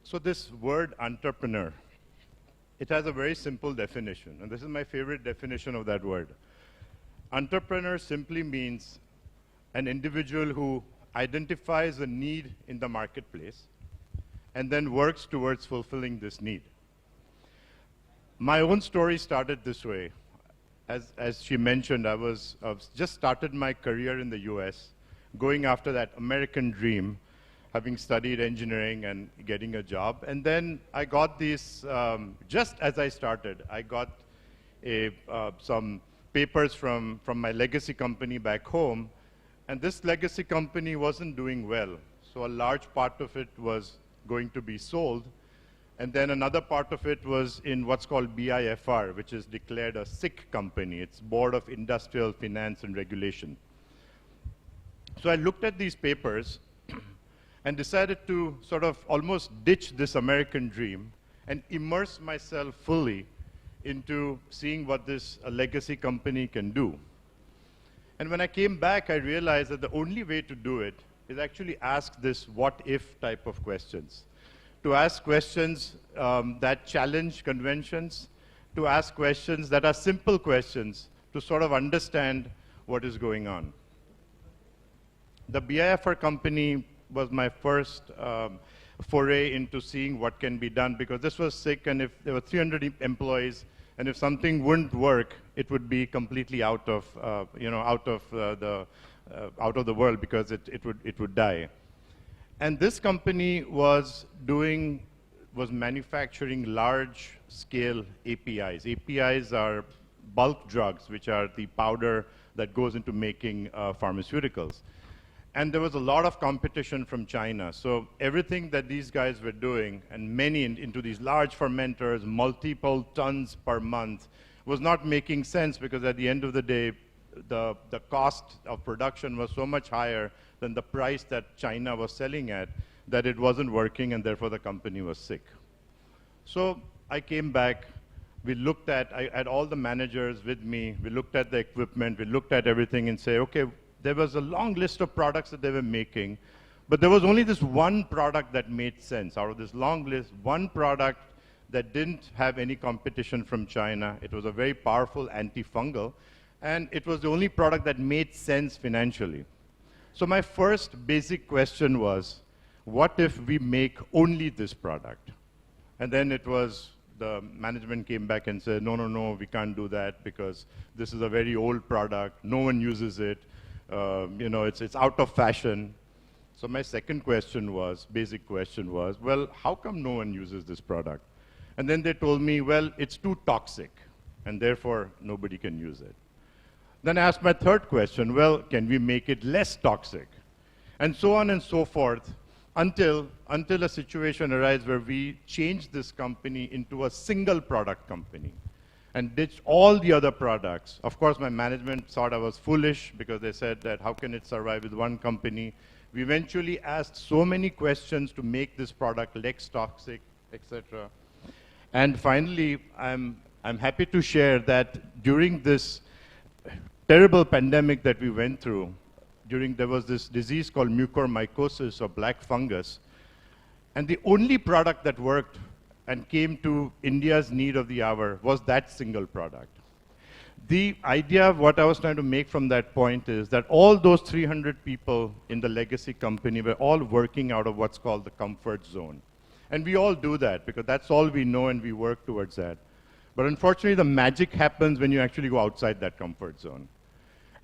So this word entrepreneur, it has a very simple definition, and this is my favorite definition of that word. Entrepreneur simply means an individual who identifies a need in the marketplace and then works towards fulfilling this need. My own story started this way. As she mentioned, I just started my career in the US, going after that American dream, having studied engineering and getting a job. And then I got these, just as I started, I got some papers from my legacy company back home. And this legacy company wasn't doing well. So a large part of it was going to be sold. And then another part of it was in what's called BIFR, which is declared a SIC company. It's Board of Industrial Finance and Regulation. So I looked at these papers and decided to sort of almost ditch this American dream and immerse myself fully into seeing what this legacy company can do. And when I came back, I realized that the only way to do it is actually ask this what-if type of questions. To ask questions that challenge conventions, to ask questions that are simple questions, to sort of understand what is going on. The BIFR company was my first foray into seeing what can be done, because this was SIC, and if there were 300 employees, and if something wouldn't work, it would be completely out of the world, because it would die. And this company was manufacturing large-scale APIs. APIs are bulk drugs, which are the powder that goes into making pharmaceuticals. And there was a lot of competition from China. So everything that these guys were doing, and many into these large fermenters, multiple tons per month, was not making sense, because at the end of the day, the cost of production was so much higher than the price that China was selling at, that it wasn't working, and therefore the company was sick. So I came back. We looked at, I had all the managers with me. We looked at the equipment. We looked at everything and say, okay, there was a long list of products that they were making, but there was only this one product that made sense. Out of this long list, one product that didn't have any competition from China. It was a very powerful antifungal, and it was the only product that made sense financially. So my first basic question was, what if we make only this product? And then it was, the management came back and said, no, no, no, we can't do that, because this is a very old product. No one uses it. It's out of fashion. So my second question was, basic question was, well, how come no one uses this product? And then they told me, well, it's too toxic, and therefore nobody can use it. Then I asked my third question, well, can we make it less toxic? And so on and so forth, until a situation arises where we change this company into a single product company and ditch all the other products. Of course, my management thought I was foolish, because they said that how can it survive with one company? We eventually asked so many questions to make this product less toxic, etc. And finally, I'm happy to share that during this terrible pandemic that we went through, there was this disease called mucormycosis, or black fungus, and the only product that worked and came to India's need of the hour was that single product. The idea of what I was trying to make from that point is that all those 300 people in the legacy company were all working out of what's called the comfort zone. And we all do that, because that's all we know, and we work towards that. But unfortunately, the magic happens when you actually go outside that comfort zone.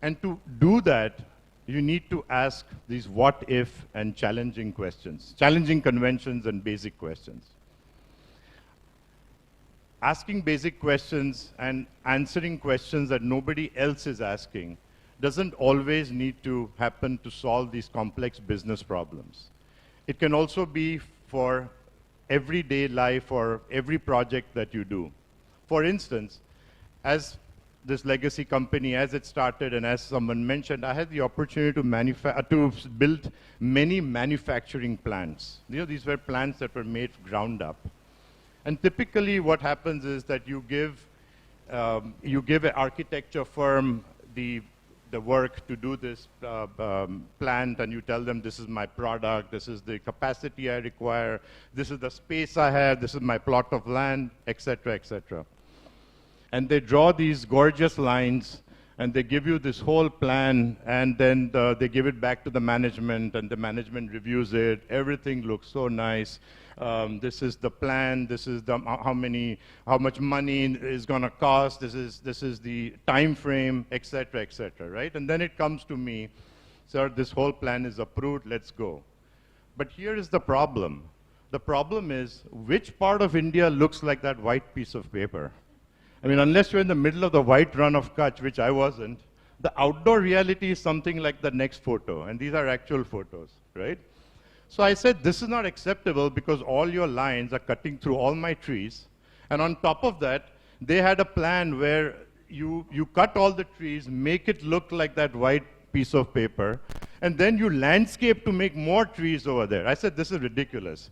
And to do that, you need to ask these what-if and challenging questions, challenging conventions and basic questions. Asking basic questions and answering questions that nobody else is asking doesn't always need to happen to solve these complex business problems. It can also be for everyday life or every project that you do. For instance, as this legacy company, as it started, and as someone mentioned, I had the opportunity to build many manufacturing plants. These were plants that were made ground up. And typically what happens is that you give an architecture firm the the work to do this plant, and you tell them this is my product, this is the capacity I require, this is the space I have, this is my plot of land, etc., etc. And they draw these gorgeous lines, and they give you this whole plan, and then they give it back to the management, and the management reviews it. Everything looks so nice. This is the plan. This is the how much money is going to cost. This is the time frame, etc., etc. Right? And then it comes to me, sir. This whole plan is approved. Let's go. But here is the problem. The problem is, which part of India looks like that white piece of paper? I mean, unless you're in the middle of the white run of Kutch, which I wasn't, the outdoor reality is something like the next photo, and these are actual photos, right? So I said, this is not acceptable because all your lines are cutting through all my trees, and on top of that, they had a plan where you cut all the trees, make it look like that white piece of paper, and then you landscape to make more trees over there. I said, this is ridiculous.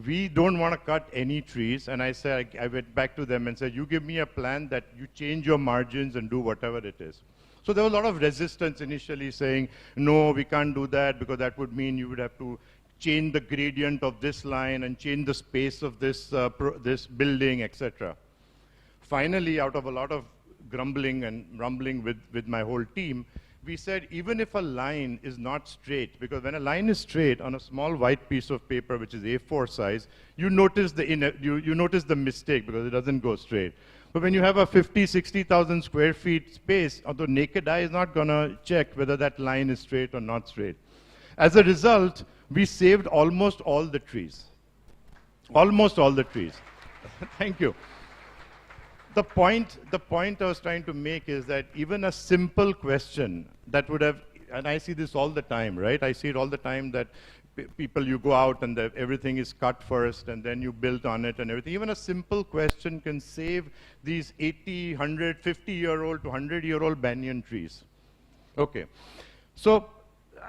We don't want to cut any trees. And I said, I went back to them and said, you give me a plan that you change your margins and do whatever it is. So there was a lot of resistance initially saying, no, we can't do that because that would mean you would have to change the gradient of this line and change the space of this, this building, etc. Finally, out of a lot of grumbling and rumbling with my whole team, we said, even if a line is not straight, because when a line is straight on a small white piece of paper, which is A4 size, you notice you notice the mistake because it doesn't go straight. But when you have a 50, 60,000 square feet space, although naked eye is not going to check whether that line is straight or not straight. As a result, we saved almost all the trees. Almost all the trees. Thank you. The point I was trying to make is that even a simple question that would have, and I see this all the time, right? I see it all the time that people, you go out and everything is cut first and then you build on it and everything. Even a simple question can save these 80, 100, 50-year-old to 100-year-old banyan trees. Okay. So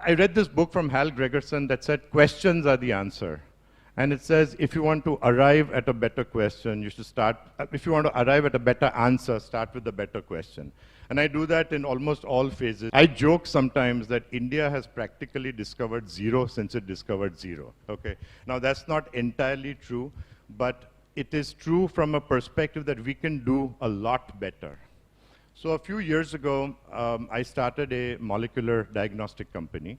I read this book from Hal Gregerson that said questions are the answer. And it says, if you want to arrive at a better question, you should start, if you want to arrive at a better answer, start with a better question. And I do that in almost all phases. I joke sometimes that India has practically discovered zero since it discovered zero. Okay. Now that's not entirely true, but it is true from a perspective that we can do a lot better. So a few years ago, I started a molecular diagnostic company.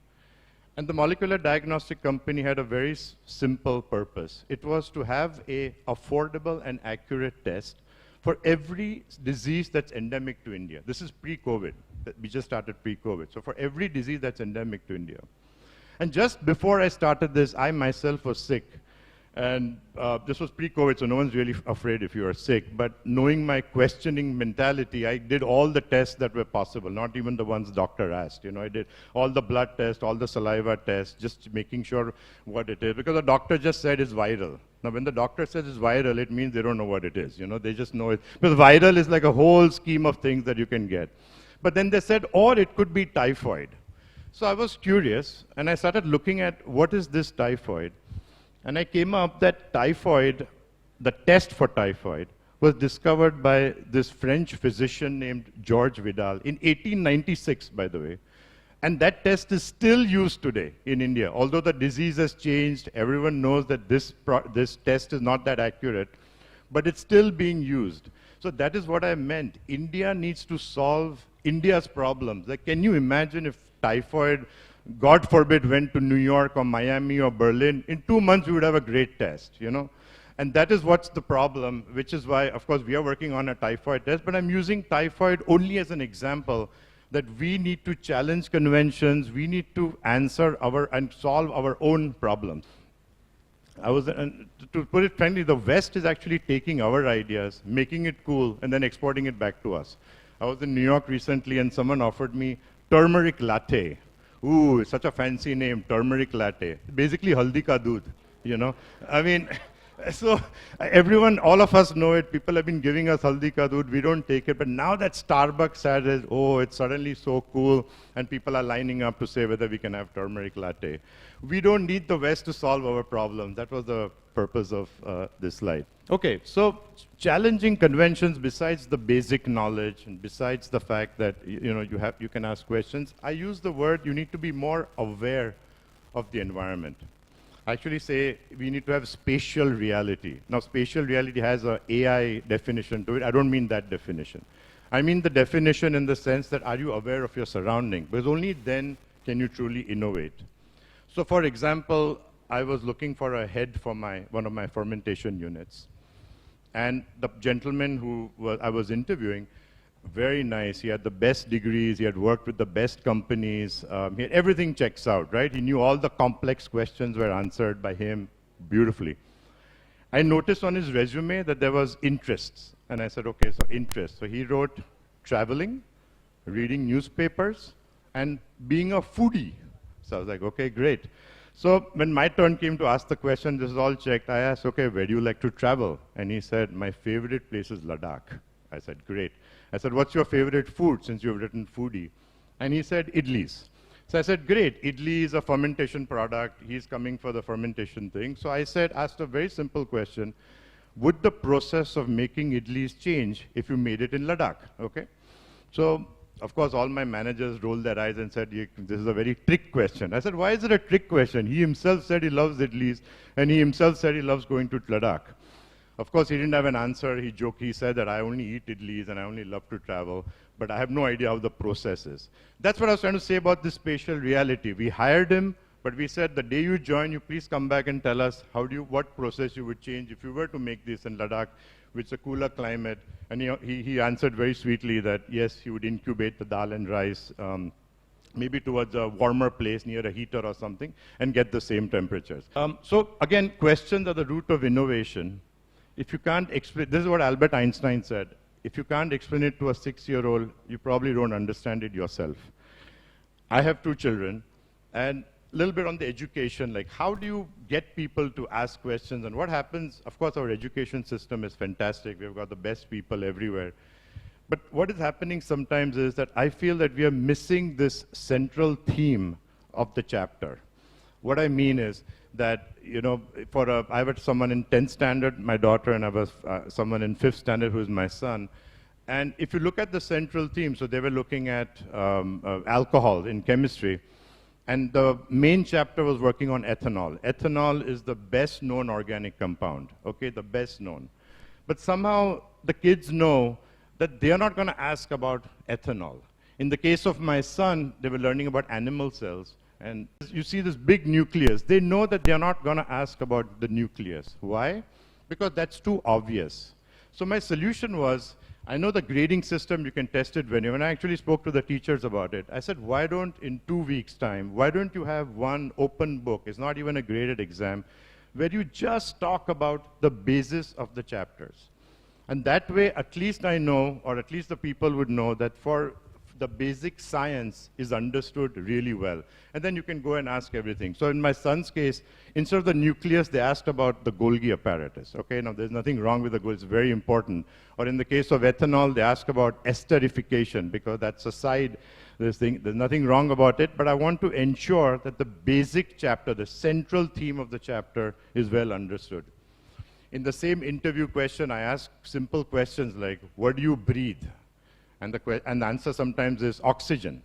And the molecular diagnostic company had a very simple purpose. It was to have an affordable and accurate test for every disease that's endemic to India. This is pre-COVID. We just started pre-COVID. So for every disease that's endemic to India. And just before I started this, I myself was sick. And this was pre-COVID, so no one's really afraid if you are sick. But knowing my questioning mentality, I did all the tests that were possible, not even the ones doctor asked. You know, I did all the blood tests, all the saliva tests, just making sure what it is. Because the doctor just said it's viral. Now, when the doctor says it's viral, it means they don't know what it is. You know, they just know it. Because viral is like a whole scheme of things that you can get. But then they said, or it could be typhoid. So I was curious, and I started looking at what is this typhoid. And I came up that typhoid, the test for typhoid, was discovered by this French physician named Georges Vidal in 1896, by the way. And that test is still used today in India. Although the disease has changed, everyone knows that this test is not that accurate, but it's still being used. So that is what I meant. India needs to solve India's problems. Like, can you imagine if typhoid, God forbid, went to New York or Miami or Berlin? In 2 months, we would have a great test, you know? And that is what's the problem, which is why, of course, we are working on a typhoid test, but I'm using typhoid only as an example that we need to challenge conventions, we need to answer and solve our own problems. To put it frankly, the West is actually taking our ideas, making it cool, and then exporting it back to us. I was in New York recently, and someone offered me turmeric latte. Ooh, it's such a fancy name, turmeric latte. Basically, haldi ka doodh, you know? I mean, So everyone, all of us know it. People have been giving us haldi ka doodh. We don't take it. But now that Starbucks had it, oh, it's suddenly so cool. And people are lining up to say whether we can have turmeric latte. We don't need the West to solve our problems. That was the purpose of this slide. Okay, so challenging conventions besides the basic knowledge and besides the fact that you can ask questions, I use the word you need to be more aware of the environment. I actually say we need to have spatial reality. Now, spatial reality has an AI definition to it. I don't mean that definition. I mean the definition in the sense that are you aware of your surrounding? Because only then can you truly innovate. So, for example, I was looking for a head for one of my fermentation units. And the gentleman who I was interviewing, very nice. He had the best degrees. He had worked with the best companies. He had everything checks out, right? He knew all the complex questions were answered by him beautifully. I noticed on his resume that there was interests. And I said, okay, so interest. So he wrote traveling, reading newspapers, and being a foodie. So I was like, okay, great. So when my turn came to ask the question, this is all checked, I asked, okay, where do you like to travel? And he said, my favorite place is Ladakh. I said, great. I said, what's your favorite food, since you've written foodie? And he said, idlis. So I said, great, idli is a fermentation product. He's coming for the fermentation thing. So I asked a very simple question. Would the process of making idlis change if you made it in Ladakh? Okay. So, of course, all my managers rolled their eyes and said, this is a very trick question. I said, why is it a trick question? He himself said he loves idlis, and he himself said he loves going to Ladakh. Of course, he didn't have an answer. He joked. He said that I only eat idlis and I only love to travel, but I have no idea how the process is. That's what I was trying to say about this spatial reality. We hired him, but we said the day you join, you please come back and tell us what process you would change if you were to make this in Ladakh, which is a cooler climate. And he answered very sweetly that yes, he would incubate the dal and rice, maybe towards a warmer place near a heater or something, and get the same temperatures. So again, questions are the root of innovation. If you can't explain, this is what Albert Einstein said, if you can't explain it to a 6-year-old, you probably don't understand it yourself. I have 2 children, and a little bit on the education, like how do you get people to ask questions, and what happens? Of course, our education system is fantastic. We've got the best people everywhere. But what is happening sometimes is that I feel that we are missing this central theme of the chapter. What I mean is that, I have someone in 10th standard, my daughter, and I have someone in 5th standard who is my son. And if you look at the central theme, so they were looking at alcohol in chemistry, and the main chapter was working on ethanol. Ethanol is the best known organic compound, okay, the best known. But somehow the kids know that they are not going to ask about ethanol. In the case of my son, they were learning about animal cells. And you see this big nucleus. They know that they're not going to ask about the nucleus. Why? Because that's too obvious. So my solution was, I know the grading system, you can test it when I actually spoke to the teachers about it. I said, why don't, in 2 weeks' time, why don't you have one open book, it's not even a graded exam, where you just talk about the basis of the chapters. And that way, at least I know, or at least the people would know that for the basic science is understood really well. And then you can go and ask everything. So in my son's case, instead of the nucleus, they asked about the Golgi apparatus. Okay, now there's nothing wrong with the Golgi, it's very important. Or in the case of ethanol, they ask about esterification, because that's a side, there's nothing wrong about it, but I want to ensure that the basic chapter, the central theme of the chapter is well understood. In the same interview question, I ask simple questions like, what do you breathe? And the answer sometimes is oxygen.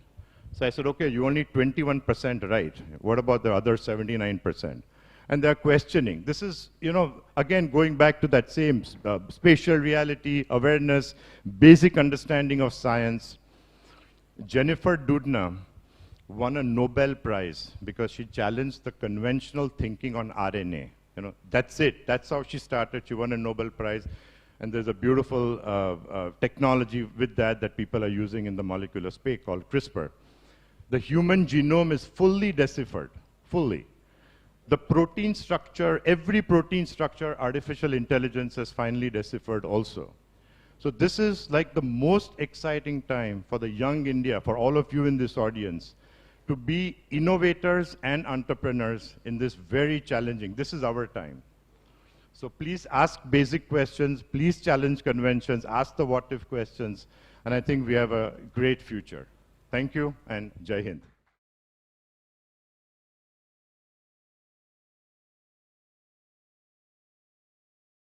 So I said, okay, you only 21% right. What about the other 79%? And they're questioning. This is, again, going back to that same spatial reality, awareness, basic understanding of science. Jennifer Doudna won a Nobel Prize because she challenged the conventional thinking on RNA. That's it. That's how she started. She won a Nobel Prize. And there's a beautiful technology with that people are using in the molecular space called CRISPR. The human genome is fully deciphered, fully. The protein structure, every protein structure, artificial intelligence has finally deciphered also. So this is like the most exciting time for the young India, for all of you in this audience, to be innovators and entrepreneurs in this very challenging, this is our time. So please ask basic questions, please challenge conventions, ask the what-if questions, and I think we have a great future. Thank you, and Jai Hind.